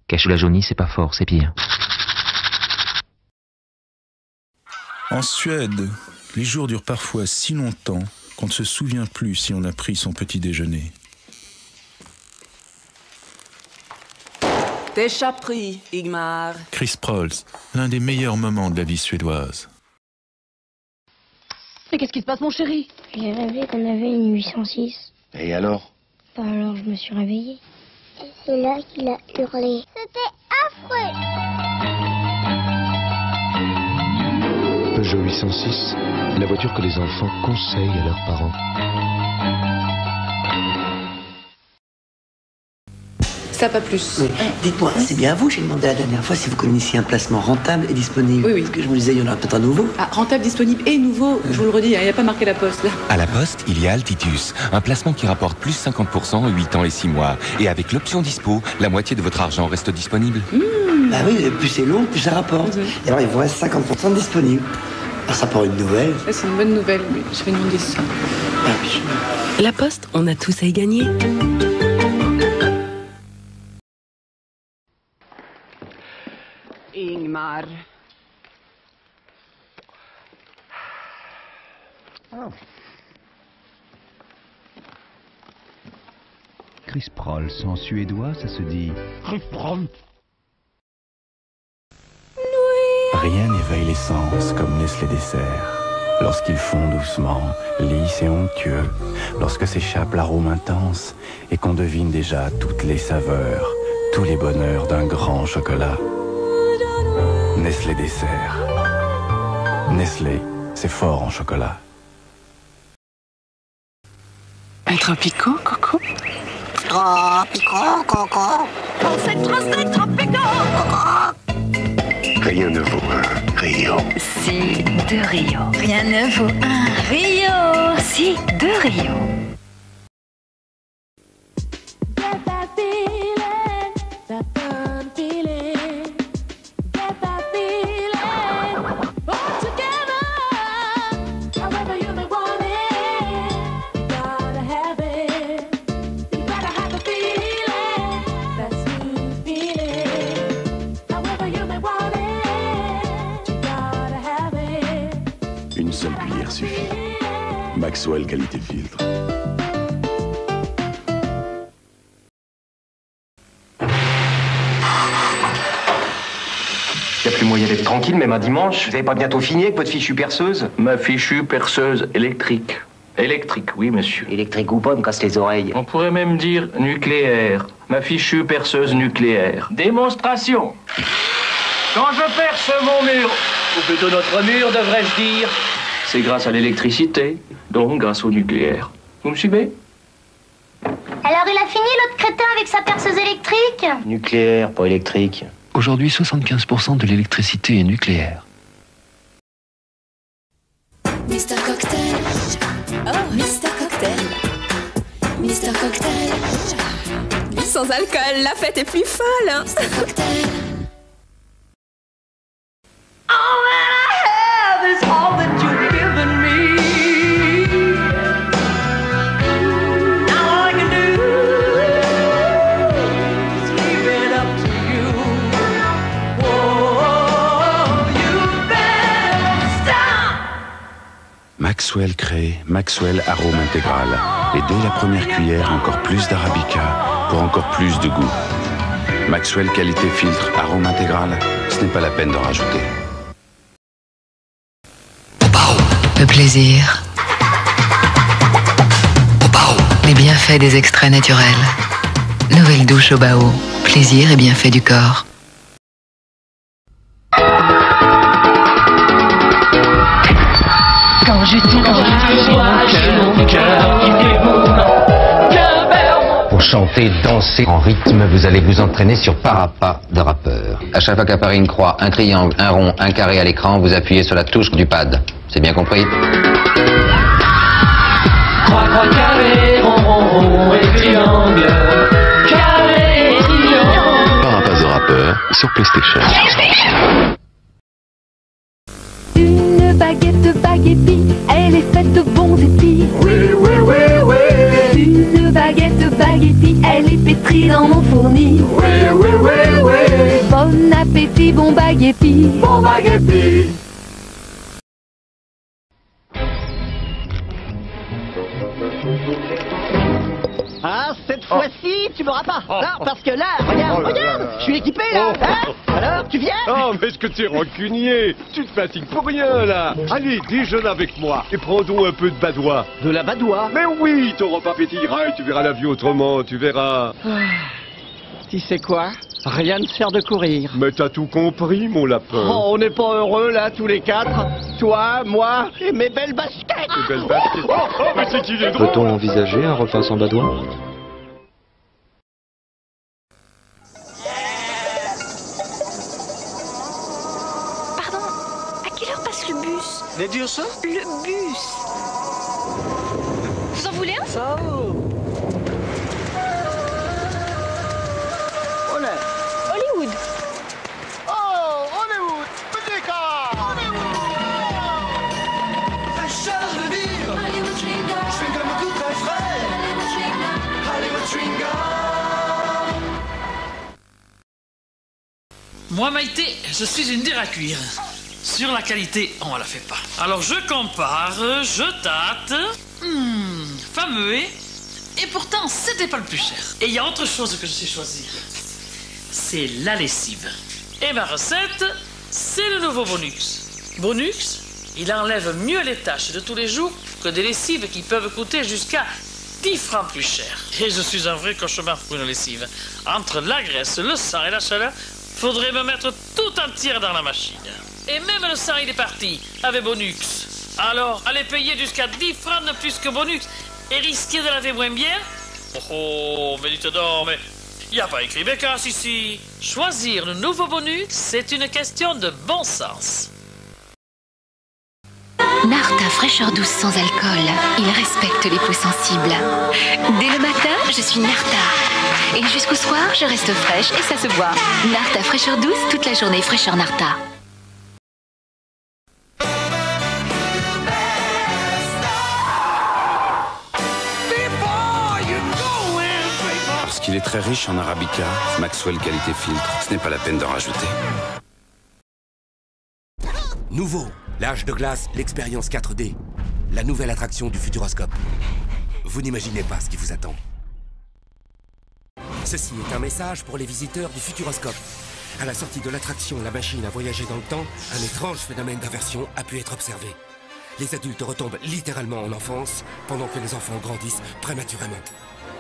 Cache la jaunie, c'est pas fort, c'est pire. En Suède, les jours durent parfois si longtemps qu'on ne se souvient plus si on a pris son petit déjeuner. T'es chapri, Ingmar. Chris Prolls, l'un des meilleurs moments de la vie suédoise. Mais qu'est-ce qui se passe, mon chéri? J'ai rêvé qu'on avait une 806. Et alors? Bah alors je me suis réveillée. Et c'est là qu'il a hurlé. C'était affreux. Peugeot 806, la voiture que les enfants conseillent à leurs parents. Ça, pas plus. Oui. Dites-moi, c'est bien à vous, j'ai demandé la dernière fois si vous connaissiez un placement rentable et disponible. Oui. Parce que je vous disais, il y en aura peut-être un nouveau. Ah, rentable, disponible et nouveau, je vous le redis, il n'y a pas marqué la poste là. À la Poste, il y a Altitus, un placement qui rapporte plus 50% en 8 ans et 6 mois. Et avec l'option dispo, la moitié de votre argent reste disponible. Bah oui, plus c'est long, plus ça rapporte. Et alors, il vous reste 50% de disponible. Alors, ça pour une nouvelle. Ça, c'est une bonne nouvelle, mais je vais demander ça. Ah oui. La Poste, on a tous à y gagner. Ingmar. Chris Prolls, en suédois, ça se dit Chris Prolls. Rien n'éveille les sens comme Nestlé Dessert. Lorsqu'ils font doucement, lisses et onctueux, lorsque s'échappe l'arôme intense et qu'on devine déjà toutes les saveurs, tous les bonheurs d'un grand chocolat. Nestlé Dessert. Nestlé, c'est fort en chocolat. Un tropico, Coco? Tropico, Coco. Oh, c'est tropico, Coco! Rien ne vaut un Rio. Si, de Rio. Rien ne vaut un Rio. Si, de Rio. Une seule cuillère suffit. Maxwell qualité filtre. Y a plus moyen d'être tranquille, même un dimanche. Vous avez pas bientôt fini avec votre fichue perceuse? Ma fichue perceuse électrique. Électrique, oui, monsieur. Électrique ou pas, me casse les oreilles. On pourrait même dire nucléaire. Ma fichue perceuse nucléaire. Démonstration. Quand je perce mon mur, ou plutôt notre mur, devrais-je dire, c'est grâce à l'électricité, donc grâce au nucléaire. Vous me suivez? Alors il a fini l'autre crétin avec sa perceuse électrique? Nucléaire, pas électrique. Aujourd'hui, 75% de l'électricité est nucléaire. Mr. Cocktail. Oh, Mr. Cocktail. Mr. Cocktail. Sans alcool, la fête est plus folle. Mr. Cocktail. All that I have is all that you've given me. Now all I can do is leave it up to you. Whoa, you better stop. Maxwell crée Maxwell arôme intégral. Et dès la première cuillère, encore plus d'arabica pour encore plus de goût. Maxwell qualité filtre arôme intégral, ce n'est pas la peine d'en rajouter. Le plaisir. Les bienfaits des extraits naturels. Nouvelle douche au Bao. Plaisir et bienfaits du corps. Quand je dis mon cœur qui déboule. Pour chanter, danser en rythme, vous allez vous entraîner sur Parappa de rappeur. À chaque fois qu'apparaît une croix, un triangle, un rond, un carré à l'écran, vous appuyez sur la touche du pad. C'est bien compris? Croix, croix, carré, rond, rond, rond et triangle. Carré et triangle. Parappa de rappeur sur PlayStation. Une baguette de baguetti, elle est faite de bons épis. Oui, oui, oui, oui. Une baguette de baguetti, elle est pétrie dans mon fourni. Oui, oui, oui, oui. spaghetti, bon spaghetti. Bon spaghetti. Ah, cette fois-ci, tu m'auras pas. Non, parce que là, regarde, je suis équipé là. Hein? Alors, tu viens? Oh, mais est-ce que tu es rancunier? Tu te fatigues pour rien là. Allez, déjeune avec moi et prends donc un peu de badois. De la badois? Mais oui, ton repas pétillera et tu verras la vie autrement, tu verras. Tu sais quoi? Rien ne sert de courir. Mais t'as tout compris, mon lapin. Oh, on n'est pas heureux là, tous les quatre. Toi, moi et mes belles baskets. Mes belles baskets. Oh, mais c'est qu'il est drôle. Peut-on envisager un repas sans badois? Pardon, à quelle heure passe le bus? Les dire ça? Le bus. Vous en voulez un? Ça. Hollywood. Oh, Hollywood, petit car. La charge de vivre. Hollywood chewing gum. Chewing-gum tout très frais. Hollywood chewing gum. Hollywood chewing-gum. Moi, Maïté, je suis une dure à cuire. Sur la qualité, on la fait pas. Alors je compare, je tâte. Fameux, et pourtant, c'était pas le plus cher. Et il y a autre chose que je sais choisir. C'est la lessive. Et ma recette, c'est le nouveau Bonux. Bonux, il enlève mieux les taches de tous les jours que des lessives qui peuvent coûter jusqu'à 10 francs plus cher. Et je suis un vrai cauchemar pour une lessive. Entre la graisse, le sang et la chaleur, faudrait me mettre tout entière dans la machine. Et même le sang, il est parti avec Bonux. Alors, allez payer jusqu'à 10 francs de plus que Bonux et risquer de laver moins bien? Oh, mais dites donc, mais il n'y a pas écrit Bécasse ici. Choisir le nouveau Bonux, c'est une question de bon sens. Narta fraîcheur douce sans alcool. Il respecte les peaux sensibles. Dès le matin, je suis Narta. Et jusqu'au soir, je reste fraîche et ça se voit. Narta fraîcheur douce, toute la journée fraîcheur Narta. Parce qu'il est très riche en arabica, Maxwell qualité filtre, ce n'est pas la peine d'en rajouter. Nouveau, l'âge de glace, l'expérience 4D. La nouvelle attraction du Futuroscope. Vous n'imaginez pas ce qui vous attend. Ceci est un message pour les visiteurs du Futuroscope. À la sortie de l'attraction La Machine à voyager dans le temps, un étrange phénomène d'inversion a pu être observé. Les adultes retombent littéralement en enfance, pendant que les enfants grandissent prématurément.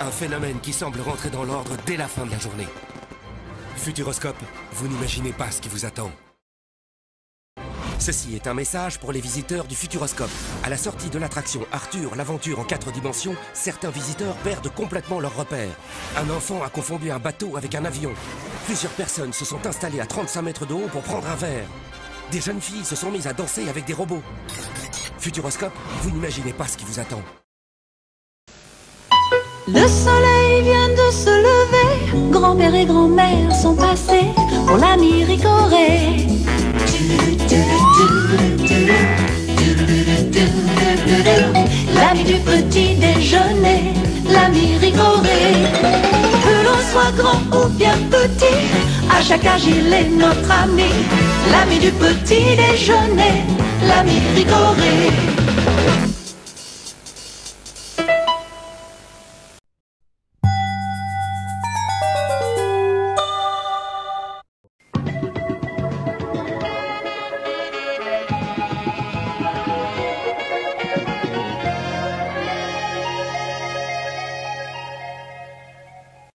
Un phénomène qui semble rentrer dans l'ordre dès la fin de la journée. Futuroscope, vous n'imaginez pas ce qui vous attend. Ceci est un message pour les visiteurs du Futuroscope. À la sortie de l'attraction Arthur, l'aventure en 4 dimensions, certains visiteurs perdent complètement leurs repères. Un enfant a confondu un bateau avec un avion. Plusieurs personnes se sont installées à 35 mètres de haut pour prendre un verre. Des jeunes filles se sont mises à danser avec des robots. Futuroscope, vous n'imaginez pas ce qui vous attend. Le soleil vient de se lever, grand-père et grand-mère sont passés pour l'ami Ricoré. L'ami du petit déjeuner, l'ami Ricoré. Que l'on soit grand ou bien petit, à chaque âge il est notre ami. L'ami du petit déjeuner, l'ami Ricoré.